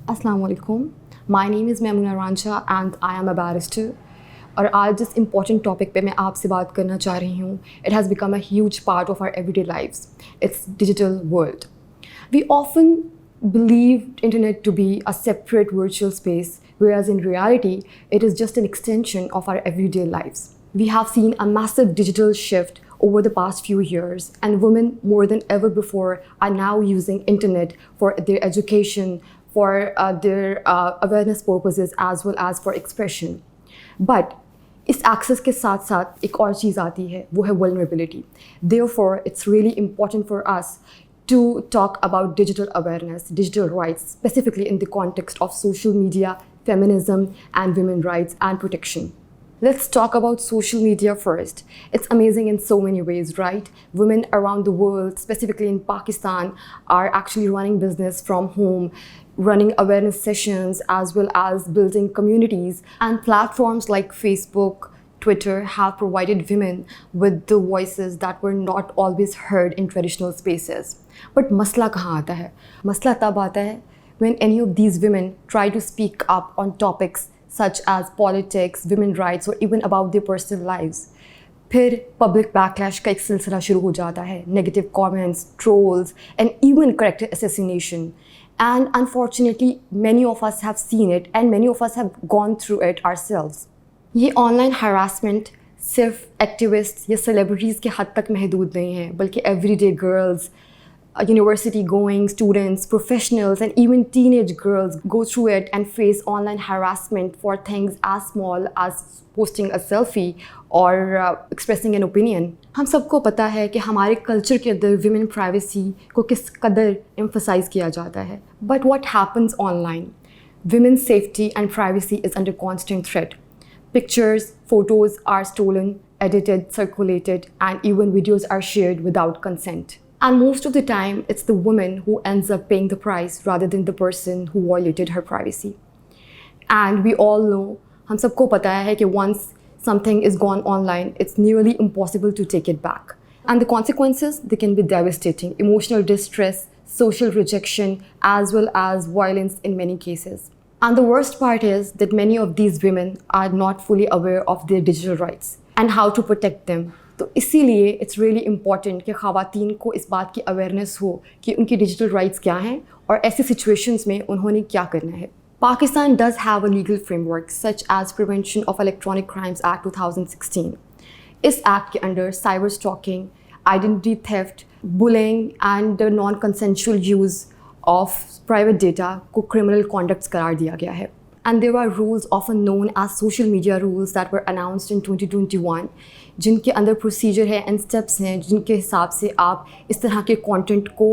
Assalamu alaikum. My name is Maimuna Ranjha and I am a barrister. और आज जिस important topic पे मैं आपसे बात करना चाह रही हूँ, it has become a huge part of our everyday lives. It's digital world. We often believe internet to be a separate virtual space, whereas in reality, it is just an extension of our everyday lives. We have seen a massive digital shift over the past few years, and women more than ever before are now using internet for their education, for their awareness purposes as well as for expression. But इस access के साथ साथ एक और चीज़ आती है, वो है vulnerability. Therefore, it's really important for us to talk about digital awareness, digital rights, specifically in the context of social media, feminism, and women's rights and protection. Let's talk about social media first. It's amazing in so many ways, right? Women around the world, specifically in Pakistan, are actually running business from home, running awareness sessions, as well as building communities. And platforms like Facebook, Twitter have provided women with the voices that were not always heard in traditional spaces. But masla kahan aata hai? Masla tab aata hai when any of these women try to speak up on topics such as politics, women's rights, or even about their personal lives. फिर public backlash का एक सिलसिला शुरू हो जाता है, negative comments, trolls, and even character assassination. And unfortunately, many of us have seen it and many of us have gone through it ourselves. ये online harassment सिर्फ activists या celebrities के हद तक महदूद नहीं है, बल्कि everyday girls, university going students, professionals, and even teenage girls go through it and face online harassment for things as small as posting a selfie or expressing an opinion. हम सबको पता है कि हमारे कल्चर के अंदर women privacy को किस कदर emphasize किया जाता है. But what happens online? Women's safety and privacy is under constant threat. Pictures, photos are stolen, edited, circulated, and even videos are shared without consent. And most of the time, it's the woman who ends up paying the price rather than the person who violated her privacy. And we all know, हम सबको पता है कि once something is gone online, it's nearly impossible to take it back. And the consequences, they can be devastating. Emotional distress, social rejection, as well as violence in many cases. And the worst part is that many of these women are not fully aware of their digital rights and how to protect them. तो इसीलिए it's really important कि ख़वातीन को इस बात की awareness हो कि उनकी डिजिटल राइट्स क्या हैं और ऐसी सिचुएशंस में उन्होंने क्या करना है. Pakistan does have a legal framework such as Prevention of Electronic Crimes Act 2016. इस एक्ट के under cyber stalking, identity theft, bullying and non consensual use of private data को क्रिमिनल कॉन्डक्ट्स करार दिया गया है. And there are rules often known as social media rules that were announced in 2021, जिनके अंदर procedure है एंड स्टेप्स हैं जिनके हिसाब से आप इस तरह के कंटेंट को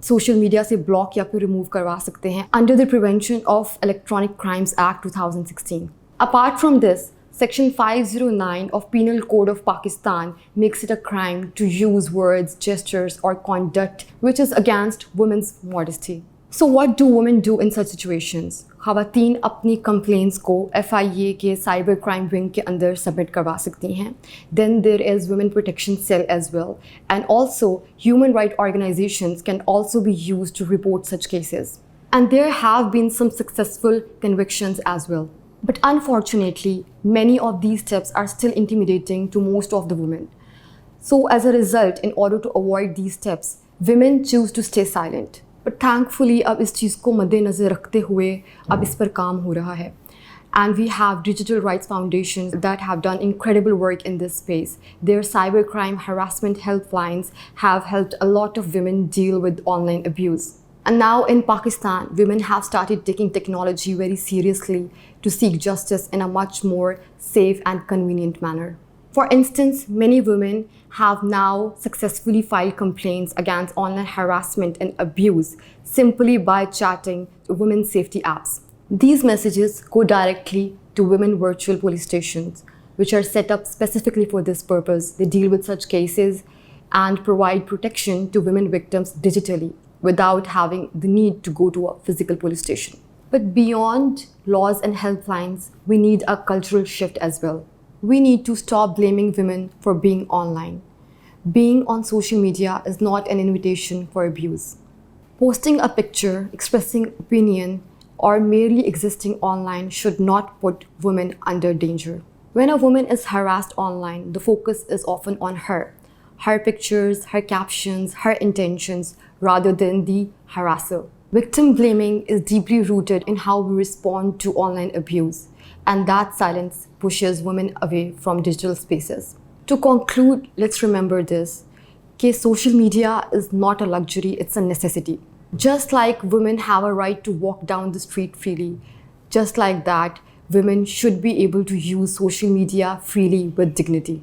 सोशल मीडिया से ब्लॉक या फिर रिमूव करवा सकते हैं under the prevention of electronic crimes act 2016. Apart from this, Section 509 of Penal Code of Pakistan makes it a crime to use words, gestures, or conduct which is against women's modesty. So what do women do in such situations? ख़वातीन अपनी complaints को FIA के cyber crime wing के अंदर submit करवा सकती हैं. Then there is women protection cell as well, and also human rights organizations can also be used to report such cases. And there have been some successful convictions as well. But unfortunately, many of these steps are still intimidating to most of the women. So as a result, in order to avoid these steps, women choose to stay silent. But thankfully, अब इस चीज़ को मद्देनज़र रखते हुए अब इस पर काम हो रहा है. And we have digital rights foundations that have done incredible work in this space. Their cybercrime harassment helplines have helped a lot of women deal with online abuse. And now in Pakistan, women have started taking technology very seriously to seek justice in a much more safe and convenient manner. For instance, many women have now successfully filed complaints against online harassment and abuse simply by chatting to women's safety apps. These messages go directly to women virtual police stations, which are set up specifically for this purpose. They deal with such cases and provide protection to women victims digitally without having the need to go to a physical police station. But beyond laws and helplines, we need a cultural shift as well. We need to stop blaming women for being online. Being on social media is not an invitation for abuse. Posting a picture, expressing opinion, or merely existing online should not put women under danger. When a woman is harassed online, the focus is often on her pictures, her captions, her intentions, rather than the harasser. Victim blaming is deeply rooted in how we respond to online abuse, and that silence pushes women away from digital spaces. To conclude, let's remember this: कि social media is not a luxury, it's a necessity. Just like women have a right to walk down the street freely, just like that, women should be able to use social media freely with dignity.